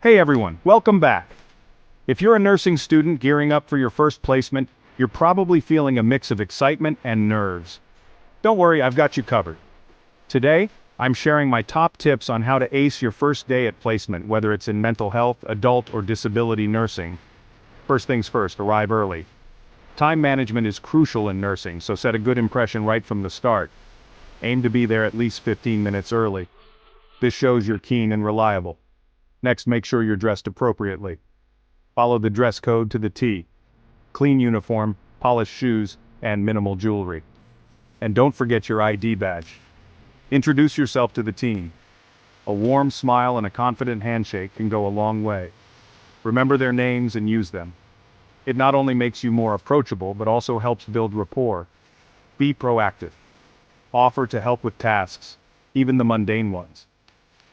Hey everyone, welcome back. If you're a nursing student gearing up for your first placement, you're probably feeling a mix of excitement and nerves. Don't worry, I've got you covered. Today, I'm sharing my top tips on how to ace your first day at placement, whether it's in mental health, adult, or disability nursing. First things first, arrive early. Time management is crucial in nursing, so set a good impression right from the start. Aim to be there at least 15 minutes early. This shows you're keen and reliable. Next, make sure you're dressed appropriately. Follow the dress code to the T. Clean uniform, polished shoes, and minimal jewelry. And don't forget your ID badge. Introduce yourself to the team. A warm smile and a confident handshake can go a long way. Remember their names and use them. It not only makes you more approachable, but also helps build rapport. Be proactive. Offer to help with tasks, even the mundane ones.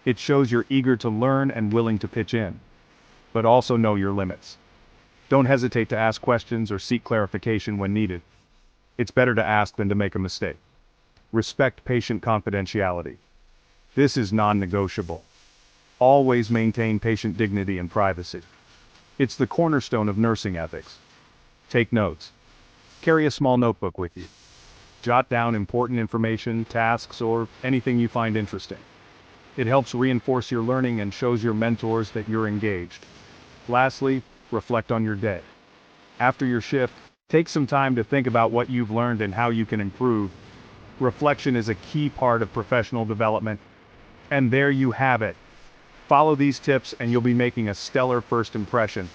It shows you're eager to learn and willing to pitch in. But also know your limits. Don't hesitate to ask questions or seek clarification when needed. It's better to ask than to make a mistake. Respect patient confidentiality. This is non-negotiable. Always maintain patient dignity and privacy. It's the cornerstone of nursing ethics. Take notes. Carry a small notebook with you. Jot down important information, tasks, or anything you find interesting. It helps reinforce your learning and shows your mentors that you're engaged. Lastly, reflect on your day. After your shift, take some time to think about what you've learned and how you can improve. Reflection is a key part of professional development. And there you have it. Follow these tips and you'll be making a stellar first impression.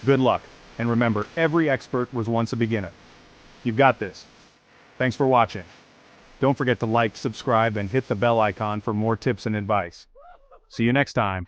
Good luck, and remember, every expert was once a beginner. You've got this. Thanks for watching. Don't forget to like, subscribe, and hit the bell icon for more tips and advice. See you next time.